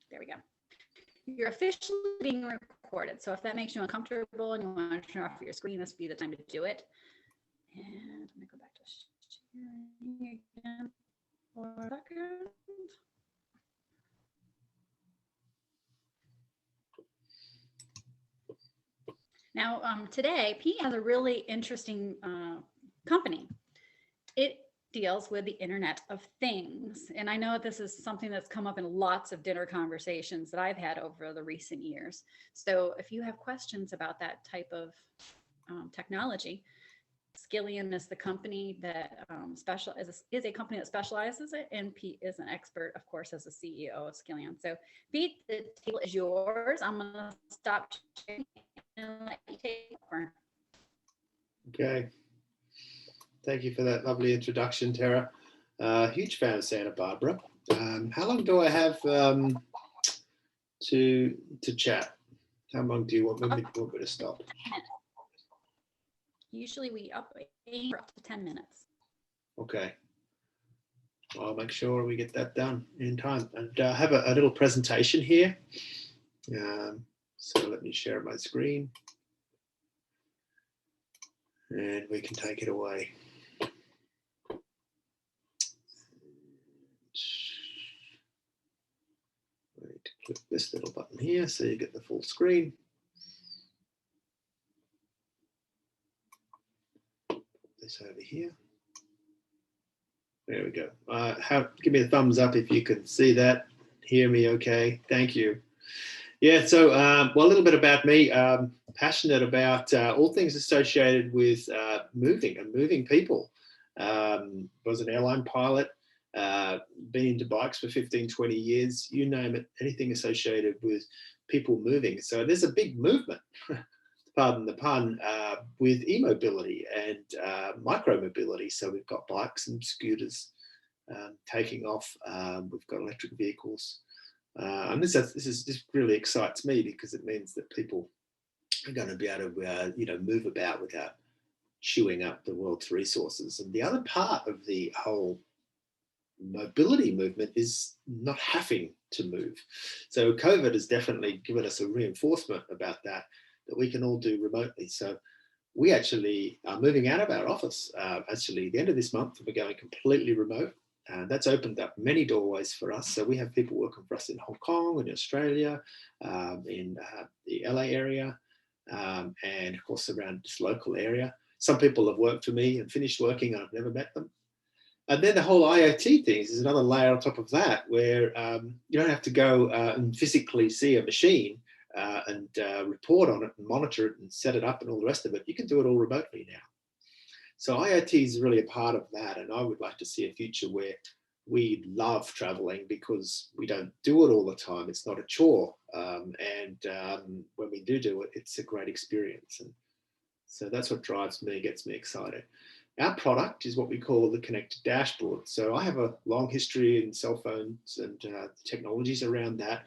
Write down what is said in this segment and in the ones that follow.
There we go. You're officially being recorded. So if that makes you uncomfortable and you want to turn off your screen, this would be the time to do it. And I'm going to go back to sharing again for a second. Now, today, Pete has a really interesting company. It deals with the Internet of Things. And I know this is something that's come up in lots of dinner conversations that I've had over the recent years. So if you have questions about that type of technology, Skillion is the company that is a company that specializes it, and Pete is an expert, of course, as the CEO of Skillion. So Pete, the table is yours. I'm going to stop sharing and let you take over. Okay. Thank you for that lovely introduction, Tara. Huge fan of Santa Barbara. How long do I have to chat? How long do you want me to stop? Usually we aim for up to 10 minutes. Okay. I'll make sure we get that done in time. And I have a little presentation here. So let me share my screen. And we can take it away. I need to click this little button here so you get the full screen. Put this over here. There we go. Give me a thumbs up if you can see that, hear me okay. Thank you. Yeah, so well, a little bit about me. Passionate about all things associated with moving people. Was an airline pilot, been into bikes for 15, 20 years, you name it, anything associated with people moving. So there's a big movement, pardon the pun, with e-mobility and micro-mobility. So we've got bikes and scooters taking off. We've got electric vehicles. And this really excites me because it means that people are going to be able to, move about without chewing up the world's resources. And the other part of the whole mobility movement is not having to move. So COVID has definitely given us a reinforcement about that we can all do remotely. So we actually are moving out of our office. Actually, the end of this month, we're going completely remote. That's opened up many doorways for us. So we have people working for us in Hong Kong, in Australia, in the LA area, and of course around this local area. Some people have worked for me and finished working and I've never met them. And then the whole IoT thing is another layer on top of that, where you don't have to go and physically see a machine and report on it and monitor it and set it up and all the rest of it. You can do it all remotely now. So IoT is really a part of that. And I would like to see a future where we love traveling because we don't do it all the time. It's not a chore. And when we do it, it's a great experience. And so that's what drives me, gets me excited. Our product is what we call the connected dashboard. So I have a long history in cell phones and technologies around that.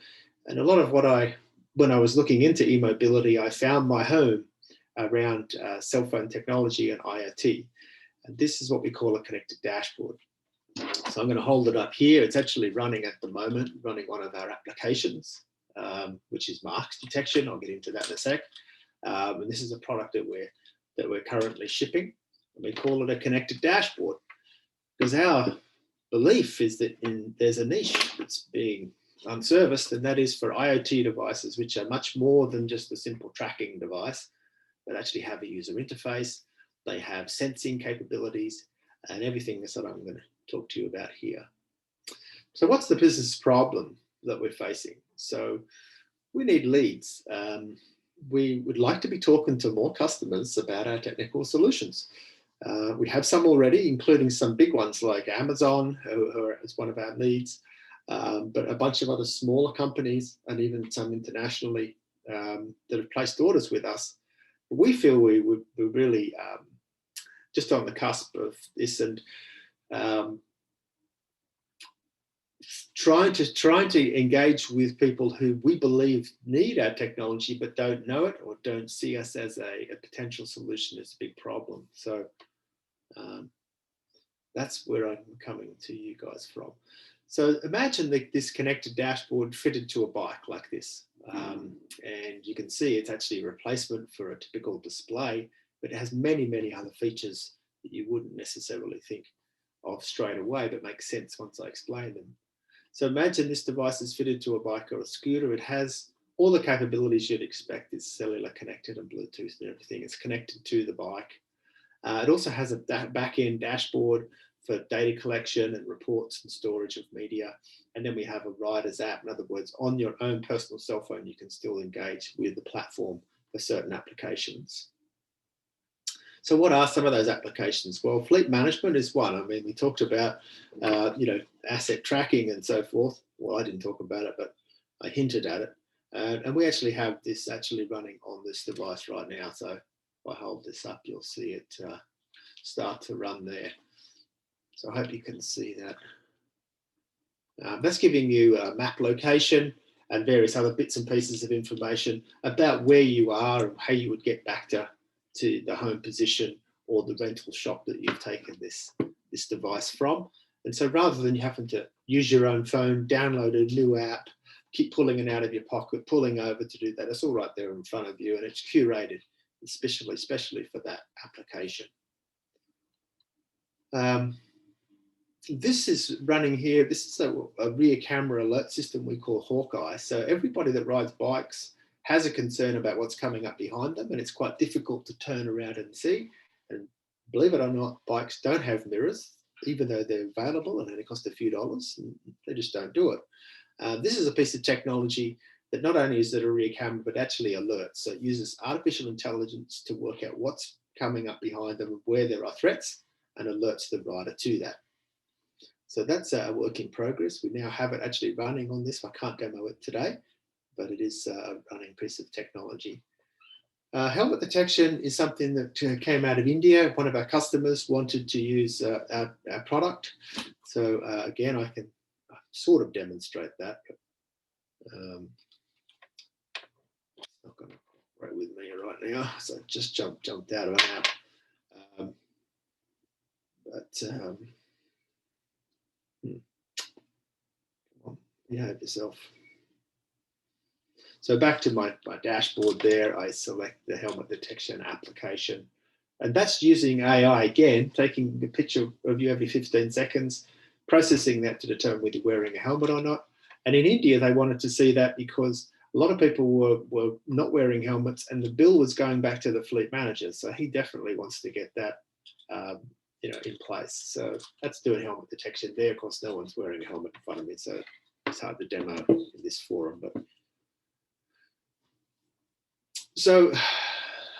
And a lot of when I was looking into e-mobility, I found my home around cell phone technology and IoT. And this is what we call a connected dashboard. So I'm going to hold it up here. It's actually running at the moment, running one of our applications, which is marks detection. I'll get into that in a sec. And this is a product that we're currently shipping. And we call it a connected dashboard because our belief is that there's a niche that's being unserviced, and that is for IoT devices, which are much more than just a simple tracking device, but actually have a user interface. They have sensing capabilities and everything that I'm going to talk to you about here. So what's the business problem that we're facing? So we need leads. We would like to be talking to more customers about our technical solutions. We have some already, including some big ones like Amazon, who is one of our leads, but a bunch of other smaller companies and even some internationally that have placed orders with us. We feel we're really just on the cusp of this and trying to engage with people who we believe need our technology but don't know it or don't see us as a potential solution is a big problem. So that's where I'm coming to you guys from. So imagine this connected dashboard fitted to a bike like this. And you can see it's actually a replacement for a typical display, but it has many, many other features that you wouldn't necessarily think of straight away, but make sense once I explain them. So imagine this device is fitted to a bike or a scooter. It has all the capabilities you'd expect. It's cellular connected and Bluetooth and everything. It's connected to the bike. It also has a back-end dashboard for data collection and reports and storage of media. And then we have a rider's app. In other words, on your own personal cell phone, you can still engage with the platform for certain applications. So what are some of those applications? Well, fleet management is one. I mean, we talked about, asset tracking and so forth. Well, I didn't talk about it, but I hinted at it. And we actually have this actually running on this device right now. So if I hold this up, you'll see it start to run there. So I hope you can see that. That's giving you a map location and various other bits and pieces of information about where you are and how you would get back to the home position or the rental shop that you've taken this device from. And so rather than you having to use your own phone, download a new app, keep pulling it out of your pocket, pulling over to do that, it's all right there in front of you, and it's curated especially for that application. This is running here. This is a rear camera alert system we call Hawkeye. So everybody that rides bikes has a concern about what's coming up behind them, and it's quite difficult to turn around and see. And believe it or not, bikes don't have mirrors, even though they're available and only cost a few dollars. And they just don't do it. This is a piece of technology that not only is it a rear camera, but actually alerts. So it uses artificial intelligence to work out what's coming up behind them and where there are threats, and alerts the rider to that. So that's a work in progress. We now have it actually running on this. I can't demo it today, but it is a running piece of technology. Helmet detection is something that came out of India. One of our customers wanted to use our product. So again, I can sort of demonstrate that. But, it's not going to cooperate with me right now. So it just jumped out of an app. Behave yourself. So back to my dashboard there, I select the helmet detection application. And that's using AI again, taking a picture of you every 15 seconds, processing that to determine whether you're wearing a helmet or not. And in India, they wanted to see that because a lot of people were not wearing helmets, and the bill was going back to the fleet manager. So he definitely wants to get that in place. So that's doing helmet detection there. Of course, no one's wearing a helmet in front of me, so it's hard to demo in this forum. But so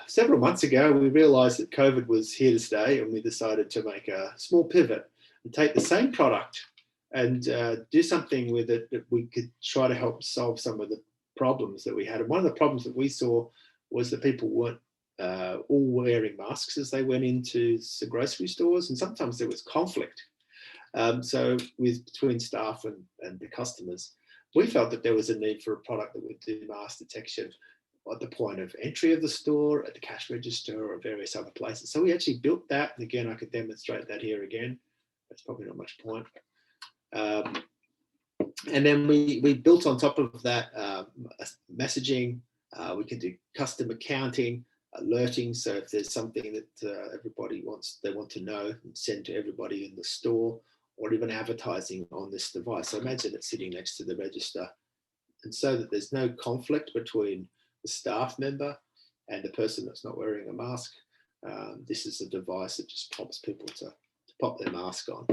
several months ago, we realized that COVID was here to stay, and we decided to make a small pivot and take the same product and do something with it that we could try to help solve some of the problems that we had. And one of the problems that we saw was that people weren't all wearing masks as they went into the grocery stores, and sometimes there was conflict. So between staff and the customers, we felt that there was a need for a product that would do mask detection at the point of entry of the store, at the cash register, or various other places. So we actually built that. And again, I could demonstrate that here again. That's probably not much point. And then we built on top of that messaging. We can do custom accounting, alerting. So if there's something that everybody they want to know, and send to everybody in the store, or even advertising on this device. So imagine it sitting next to the register. And so that there's no conflict between the staff member and the person that's not wearing a mask. This is a device that just prompts people to pop their mask on.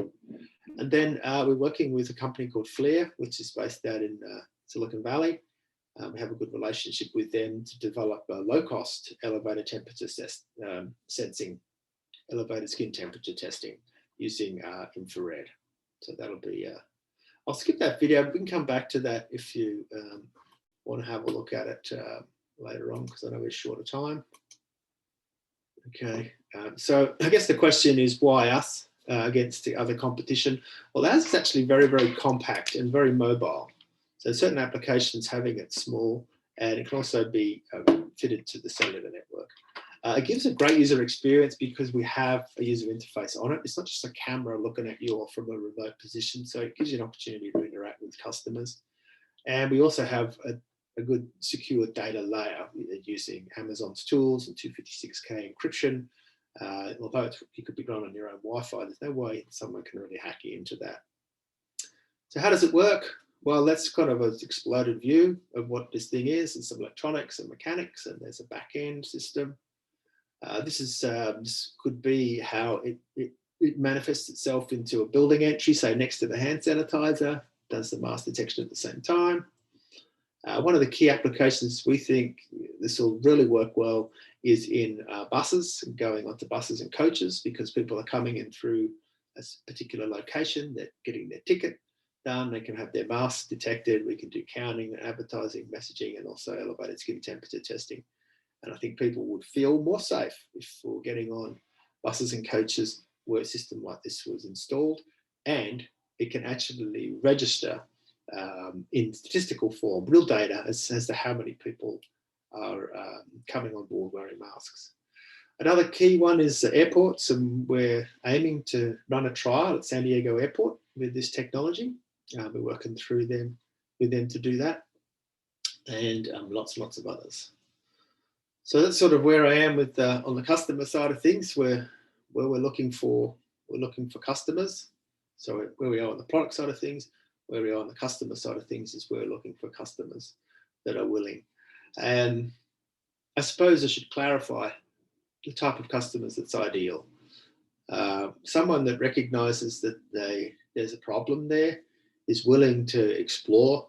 And then we're working with a company called Skillion, which is based out in Silicon Valley. We have a good relationship with them to develop a low-cost elevator temperature sensing, elevated skin temperature testing using infrared. So that'll be, I'll skip that video. We can come back to that if you want to have a look at it later on, because I know we're short of time. Okay, so I guess the question is, why us against the other competition? Well, ours is actually very, very compact and very mobile. So certain applications having it small, and it can also be fitted to the cellular network. It gives a great user experience because we have a user interface on it. It's not just a camera looking at you or from a remote position. So it gives you an opportunity to interact with customers. And we also have a good secure data layer using Amazon's tools and 256K encryption. Although it could be run on your own Wi-Fi, there's no way someone can really hack you into that. So how does it work? Well, that's kind of an exploded view of what this thing is, and some electronics and mechanics, and there's a back-end system. This could be how it manifests itself into a building entry, say next to the hand sanitizer, does the mask detection at the same time. One of the key applications we think this will really work well is in buses, going onto buses and coaches, because people are coming in through a particular location, they're getting their ticket done, they can have their masks detected, we can do counting, advertising, messaging, and also elevated skin temperature testing. And I think people would feel more safe if we're getting on buses and coaches where a system like this was installed, and it can actually register in statistical form, real data as to how many people are coming on board wearing masks. Another key one is airports, and we're aiming to run a trial at San Diego Airport with this technology. We're working through with them to do that, and lots of others. So that's sort of where I am with on the customer side of things, where we're looking for customers. So where we are on the product side of things, where we are on the customer side of things is we're looking for customers that are willing. And I suppose I should clarify the type of customers that's ideal. Someone that recognizes that there's a problem there, is willing to explore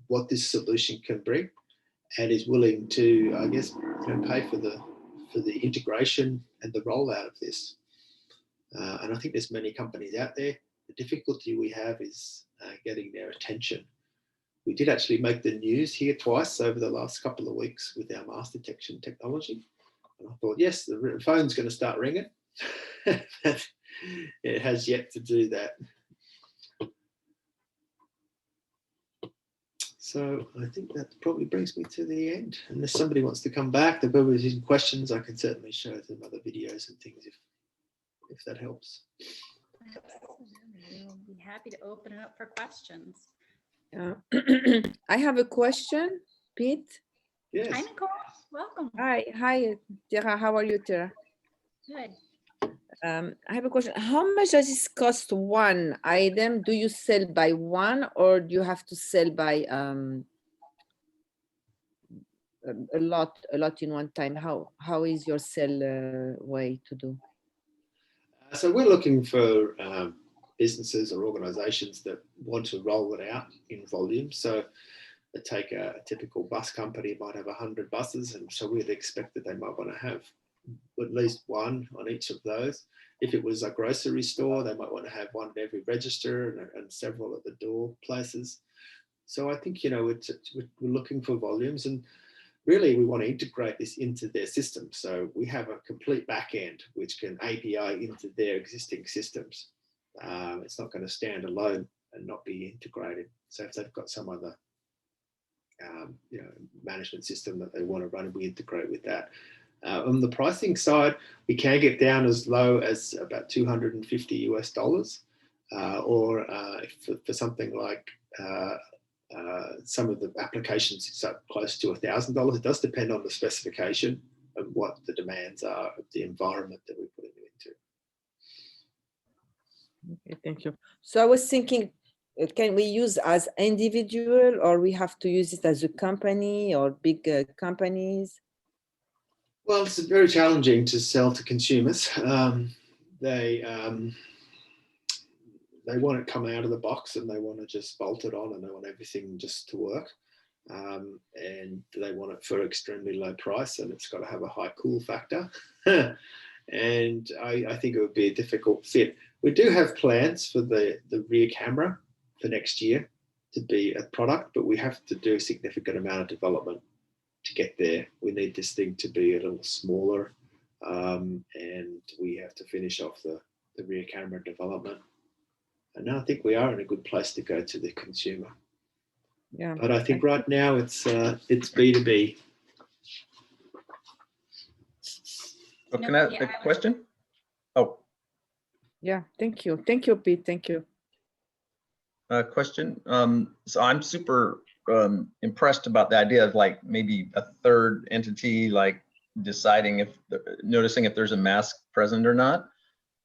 what this solution can bring, and is willing to, I guess, pay for the integration and the rollout of this. And I think there's many companies out there. The difficulty we have is getting their attention. We did actually make the news here twice over the last couple of weeks with our mask detection technology. And I thought, yes, the phone's going to start ringing. It has yet to do that. So I think that probably brings me to the end. Unless somebody wants to come back, there will be questions. I can certainly show them other videos and things if that helps. We'll be happy to open it up for questions. I have a question, Pete. Yes. Hi, Nicole. Welcome. Hi, Tara. How are you, Tara? Good. I have a question. How much does this cost one item? Do you sell by one, or do you have to sell by a lot in one time? How is your sell way to do? So we're looking for businesses or organizations that want to roll it out in volume. So they take a typical bus company, might have 100 buses, and so we'd expect that they might want to have at least one on each of those. If it was a grocery store, they might want to have one at every register and several at the door places. So I think, we're looking for volumes, and really we want to integrate this into their system. So we have a complete back end which can API into their existing systems. It's not going to stand alone and not be integrated. So if they've got some other management system that they want to run, we integrate with that. On the pricing side, we can get down as low as about $250 US, or for something like some of the applications, it's up close to $1,000. It does depend on the specification of what the demands are of the environment that we're putting it into. Okay, thank you. So I was thinking, can we use as individual, or we have to use it as a company or big companies? Well, it's very challenging to sell to consumers. They want it come out of the box, and they want to just bolt it on, and they want everything just to work. And they want it for extremely low price, and it's got to have a high cool factor. And I think it would be a difficult fit. We do have plans for the rear camera for next year to be a product, but we have to do a significant amount of development to get there. We need this thing to be a little smaller, and we have to finish off the rear camera development. And now I think we are in a good place to go to the consumer. Yeah. But I think right now it's B2B. Oh, No, can I, yeah, a question? Oh, Yeah, thank you. Thank you, Pete. Thank you. question. So I'm super impressed about the idea of like maybe a third entity, like deciding if, noticing if there's a mask present or not.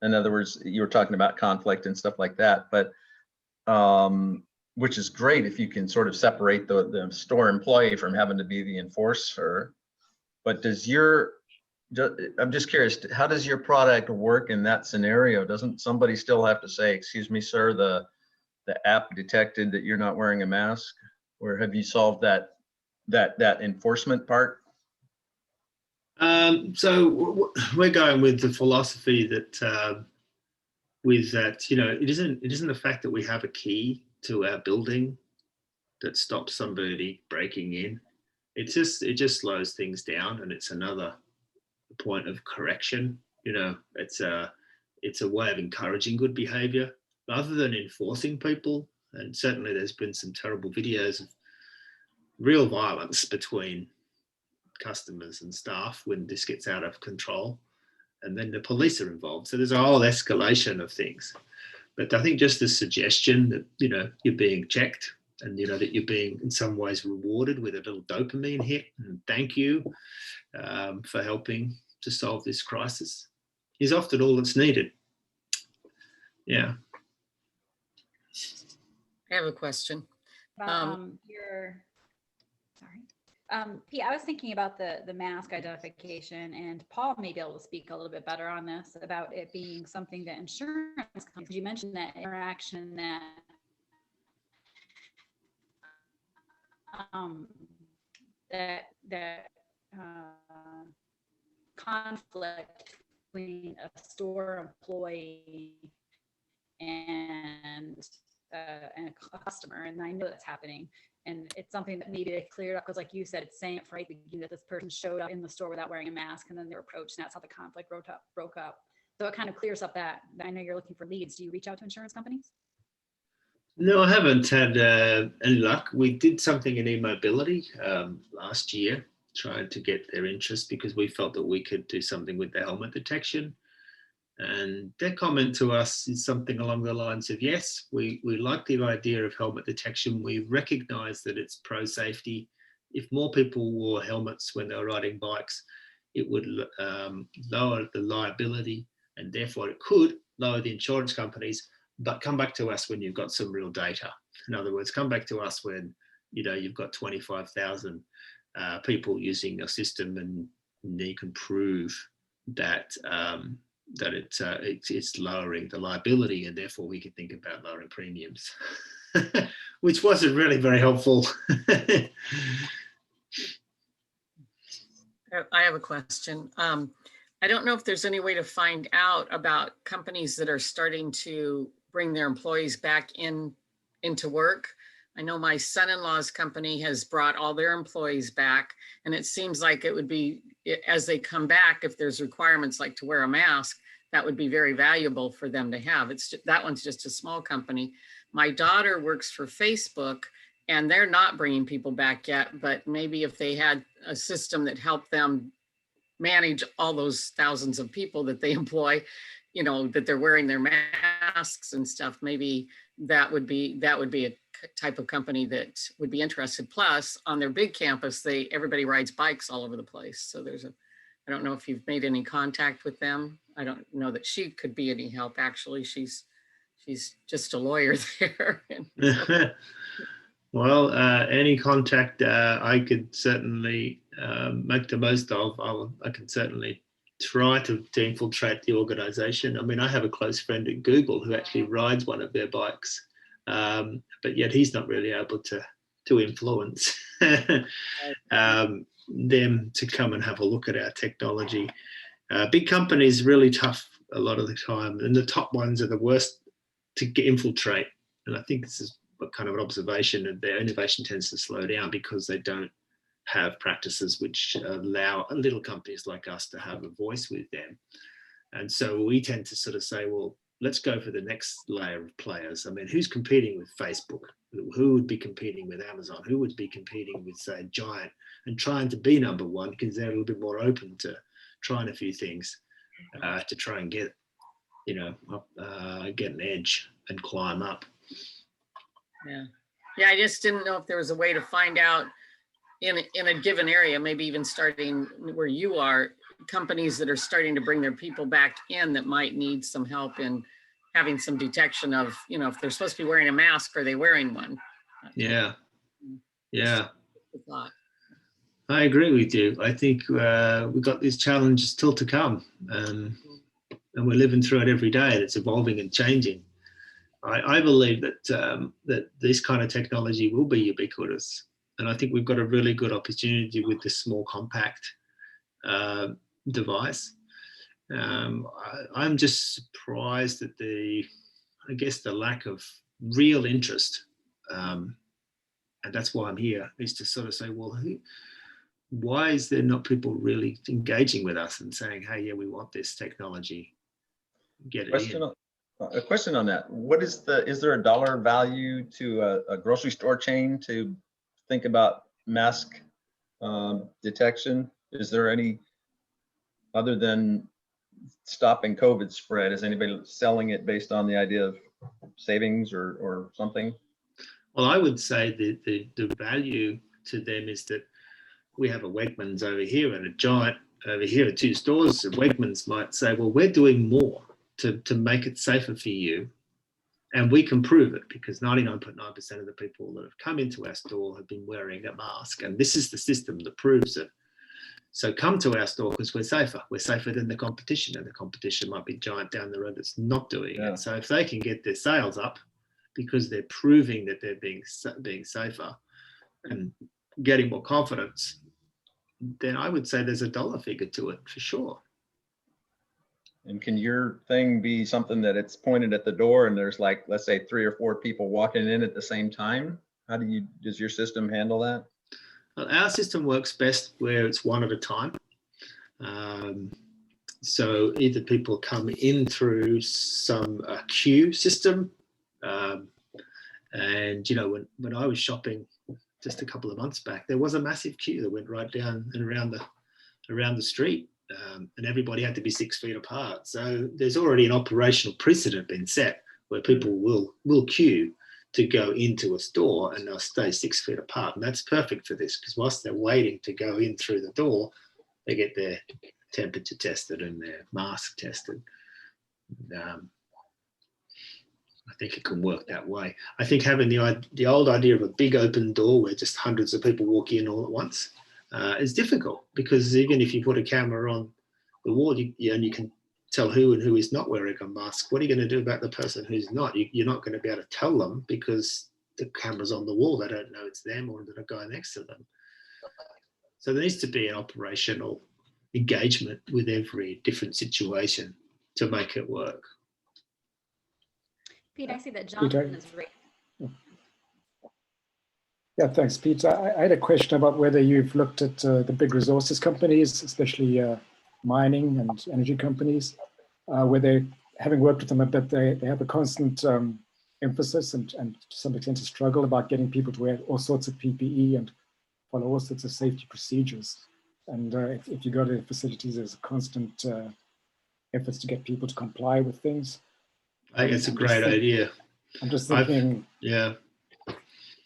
In other words, you were talking about conflict and stuff like that, but which is great if you can sort of separate the store employee from having to be the enforcer. But I'm just curious, how does your product work in that scenario? Doesn't somebody still have to say, excuse me, sir, the app detected that you're not wearing a mask? Or have you solved that enforcement part? So we're going with the philosophy that it isn't the fact that we have a key to our building that stops somebody breaking in. It just slows things down, and it's another point of correction. It's a way of encouraging good behavior rather than enforcing people. And certainly there's been some terrible videos of real violence between customers and staff when this gets out of control, and then the police are involved. So there's a whole escalation of things. But I think just the suggestion that you're being checked, and that you're being in some ways rewarded with a little dopamine hit, and thank you for helping to solve this crisis, is often all that's needed. Yeah. I have a question. Pete, I was thinking about the mask identification, and Paul may be able to speak a little bit better on this about it being something that insurance companies, you mentioned that interaction, that conflict between a store employee and a customer, and I know that's happening. And it's something that maybe they cleared up, because like you said, it's saying it right beginning that this person showed up in the store without wearing a mask, and then they were approached, and that's how the conflict broke up. So it kind of clears up that. I know you're looking for leads. Do you reach out to insurance companies? No, I haven't had any luck. We did something in e-mobility last year, trying to get their interest because we felt that we could do something with the helmet detection. And their comment to us is something along the lines of, yes, we like the idea of helmet detection. We recognize that it's pro safety. If more people wore helmets when they were riding bikes, it would lower the liability, and therefore it could lower the insurance companies. But come back to us when you've got some real data. In other words, come back to us when you've got 25,000 people using your system, and you can prove that it's lowering the liability, and therefore we can think about lowering premiums, which wasn't really very helpful. I have a question. I don't know if there's any way to find out about companies that are starting to bring their employees back into work. I know my son-in-law's company has brought all their employees back, and it seems like it would be, as they come back, if there's requirements like to wear a mask, that would be very valuable for them to have. That one's just a small company. My daughter works for Facebook, and they're not bringing people back yet, but maybe if they had a system that helped them manage all those thousands of people that they employ, that they're wearing their masks and stuff, maybe that would be a type of company that would be interested. Plus, on their big campus, everybody rides bikes all over the place. So I don't know if you've made any contact with them. I don't know that she could be any help. Actually, she's just a lawyer there. Well, any contact I could certainly make the most of. I can certainly try to infiltrate the organization. I mean, I have a close friend at Google who actually rides one of their bikes, but yet he's not really able to influence them to come and have a look at our technology. Big companies really tough a lot of the time, and the top ones are the worst to infiltrate. And I think this is a kind of an observation that their innovation tends to slow down because they don't have practices which allow little companies like us to have a voice with them. And so we tend to sort of say, well, let's go for the next layer of players. I mean, who's competing with Facebook? Who would be competing with Amazon? Who would be competing with, say, Giant? And trying to be number one because they're a little bit more open to trying a few things to try and get, get an edge and climb up. Yeah, I just didn't know if there was a way to find out in a given area, maybe even starting where you are, companies that are starting to bring their people back in that might need some help in having some detection of, if they're supposed to be wearing a mask, are they wearing one? Yeah. Yeah. Thought. I agree with you. I think we've got these challenges still to come, and we're living through it every day. It's evolving and changing. I believe that that this kind of technology will be ubiquitous, and I think we've got a really good opportunity with this small, compact device. I'm just surprised at the lack of real interest, and that's why I'm here, is to sort of say, well, why is there not people really engaging with us and saying, hey, yeah, we want this technology, get it in. A question on that. Is there a dollar value to a grocery store chain to think about mask detection? Is there any, other than stopping COVID spread, is anybody selling it based on the idea of savings or something? Well, I would say the value to them is that we have a Wegmans over here and a Giant over here, 2 stores. Wegmans might say, well, we're doing more to make it safer for you. And we can prove it because 99.9% of the people that have come into our store have been wearing a mask. And this is the system that proves it. So come to our store because we're safer. We're safer than the competition, and the competition might be Giant down the road that's not doing it. So if they can get their sales up because they're proving that they're being safer and getting more confidence, then I would say there's a dollar figure to it for sure. And can your thing be something that it's pointed at the door and there's, like, let's say 3 or 4 people walking in at the same time? Does your system handle that? Well, our system works best where it's one at a time. So either people come in through some queue system, and when I was shopping just a couple of months back, there was a massive queue that went right down and around the street, and everybody had to be 6 feet apart. So there's already an operational precedent been set where people will queue to go into a store and they'll stay 6 feet apart. And that's perfect for this, because whilst they're waiting to go in through the door, they get their temperature tested and their mask tested. I think it can work that way. I think having the old idea of a big open door where just hundreds of people walk in all at once is difficult, because even if you put a camera on the wall, you can tell who and who is not wearing a mask. What are you going to do about the person who's not? You're not going to be able to tell them because the camera's on the wall. They don't know it's them or the guy next to them. So there needs to be an operational engagement with every different situation to make it work. Pete, I see that Jonathan is ready. Yeah, thanks, Pete. I had a question about whether you've looked at the big resources companies, especially mining and energy companies, where they, having worked with them a bit, they have a constant emphasis and to some extent a struggle about getting people to wear all sorts of PPE and follow all sorts of safety procedures. And if you go to facilities, there's a constant efforts to get people to comply with things. I think it's a great idea. I'm just thinking, yeah.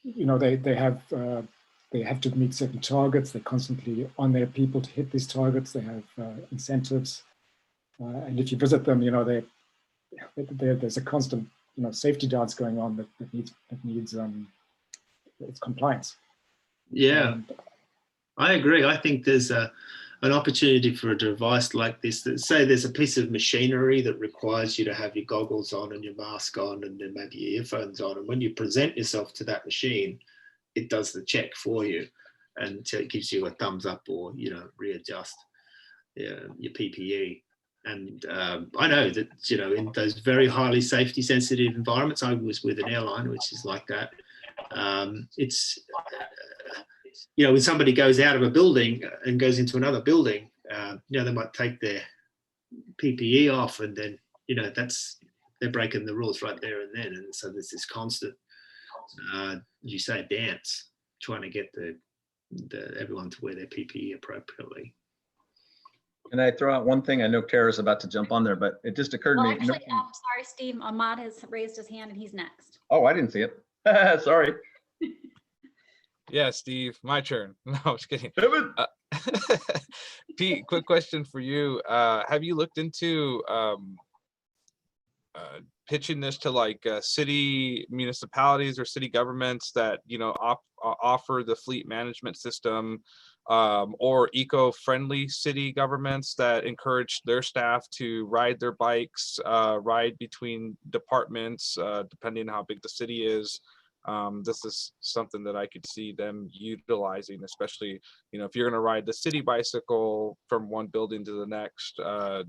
They have to meet certain targets. They're constantly on their people to hit these targets. They have incentives, and if you visit them, there's a constant safety dance going on that needs its compliance. Yeah, I agree. I think there's an opportunity for a device like this. That, say there's a piece of machinery that requires you to have your goggles on and your mask on and then maybe your earphones on. And when you present yourself to that machine, it does the check for you and it gives you a thumbs up or, readjust your PPE. And I know that, in those very highly safety sensitive environments, I was with an airline, which is like that. It's, when somebody goes out of a building and goes into another building, they might take their PPE off and then, they're breaking the rules right there and then. And so there's this constant, you say, dance, trying to get everyone to wear their PPE appropriately. Can I throw out one thing? I know Tara's about to jump on there, but it just occurred to Well, me. actually, sorry, Steve, Ahmad has raised his hand and he's next. Oh, I didn't see it. Sorry. Yeah, Steve, my turn. No, I'm just kidding. David. Pete, quick question for you. Have you looked into pitching this to like city municipalities or city governments that, you know, offer the fleet management system, or eco-friendly city governments that encourage their staff to ride their bikes, ride between departments, depending on how big the city is? This is something that I could see them utilizing, especially, you know, if you're going to ride the city bicycle from one building to the next,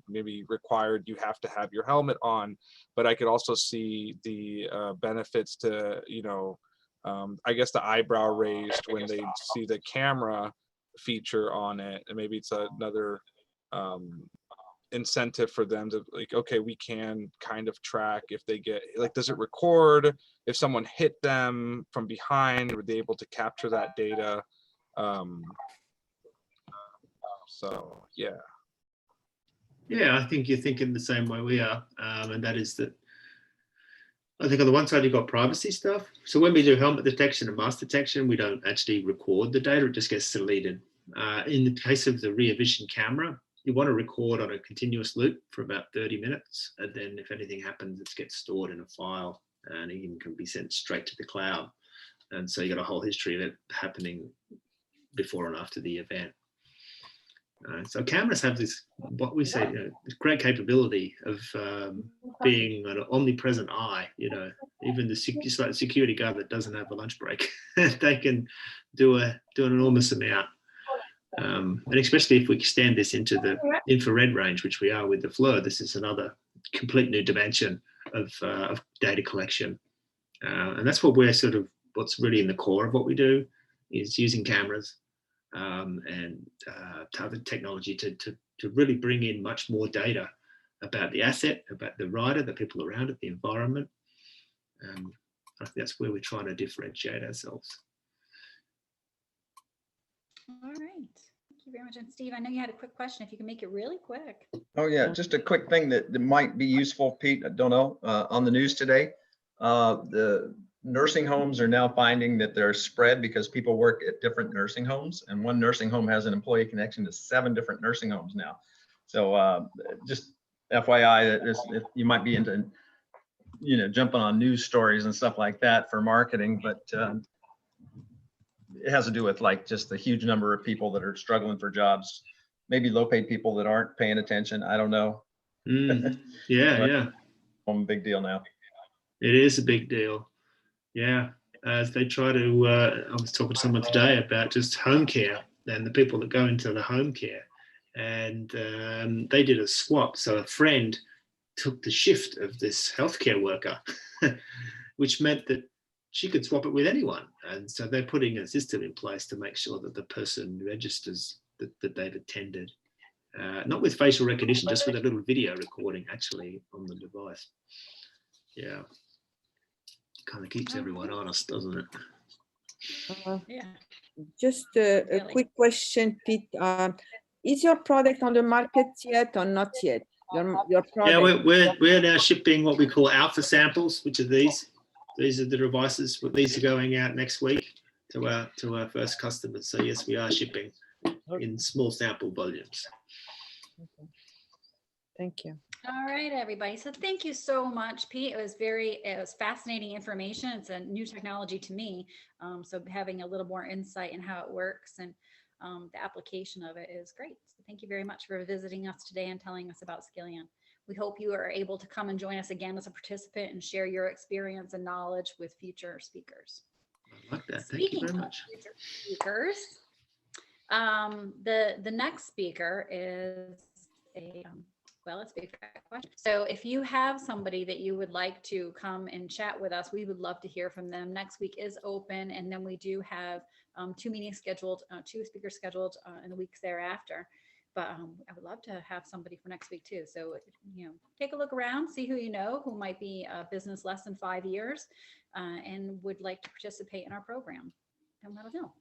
maybe required you have to have your helmet on. But I could also see the benefits to, you know, I guess the eyebrow raised when they see the camera feature on it, and maybe it's another incentive for them to like, okay, we can kind of track if they get like, does it record if someone hit them from behind? Were they able to capture that data? So yeah. Yeah, I think you're thinking the same way we are, and that is that I think on the one side you've got privacy stuff. So when we do helmet detection and mask detection, we don't actually record the data; it just gets deleted. In the case of the rear vision camera, you want to record on a continuous loop for about 30 minutes, and then if anything happens, it gets stored in a file, and it can be sent straight to the cloud. And so you got a whole history of it happening before and after the event. So cameras have this, what we say, this great capability of being an omnipresent eye. You know, even the just like the security guard that doesn't have a lunch break, they can do an enormous amount. And especially if we extend this into the infrared range, which we are with the FLIR, this is another complete new dimension of data collection. And that's what we're sort of, what's really in the core of what we do is using cameras and other technology to really bring in much more data about the asset, about the rider, the people around it, the environment. I think that's where we're trying to differentiate ourselves. All right. Thank you very much. And Steve, I know you had a quick question. If you can make it really quick. Oh yeah, just a quick thing that might be useful, Pete. I don't know. On the news today, the nursing homes are now finding that they're spread because people work at different nursing homes, and one nursing home has an employee connection to 7 different nursing homes now. So just FYI, that if you might be into, you know, jumping on news stories and stuff like that for marketing, but it has to do with like just the huge number of people that are struggling for jobs, maybe low-paid people that aren't paying attention. I don't know. Yeah. Big deal now. It is a big deal. Yeah. As they try to, I was talking to someone today about just home care and the people that go into the home care, and they did a swap. So a friend took the shift of this healthcare worker, which meant that she could swap it with anyone. And so they're putting a system in place to make sure that the person registers that they've attended, not with facial recognition, just with a little video recording actually on the device. Yeah. Kind of keeps everyone honest, doesn't it? Yeah. Just a Really. quick question, Pete. Is your product on the market yet or not yet? Your product? Yeah, we're now shipping what we call alpha samples, which are these. These are the devices. These are going out next week to our first customers. So yes, we are shipping in small sample volumes. Okay. Thank you. All right, everybody. So thank you so much, Pete. It was fascinating information. It's a new technology to me. So having a little more insight in how it works and the application of it is great. So thank you very much for visiting us today and telling us about Skillion. We hope you are able to come and join us again as a participant and share your experience and knowledge with future speakers. I like that. Thank you very much. Future speakers, the next speaker is it's a big question. So if you have somebody that you would like to come and chat with us, we would love to hear from them. Next week is open, and then we do have 2 meetings scheduled, 2 speakers scheduled in the weeks thereafter. But I would love to have somebody for next week too. So, you know, take a look around, see who you know who might be a business less than 5 years and would like to participate in our program, and let us know.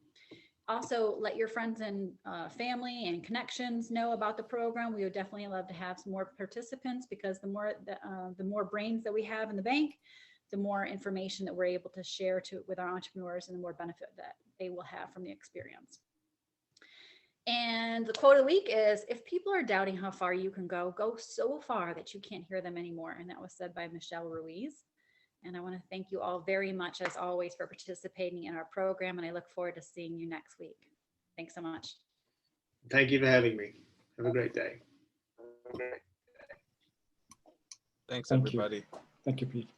Also, let your friends and family and connections know about the program. We would definitely love to have some more participants, because the more brains that we have in the bank, the more information that we're able to share with our entrepreneurs, and the more benefit that they will have from the experience. And the quote of the week is, if people are doubting how far you can go, go so far that you can't hear them anymore. And that was said by Michelle Ruiz. And I want to thank you all very much, as always, for participating in our program. And I look forward to seeing you next week. Thanks so much. Thank you for having me. Have a great day. Thanks, Thank you. everybody. Thank you, Pete.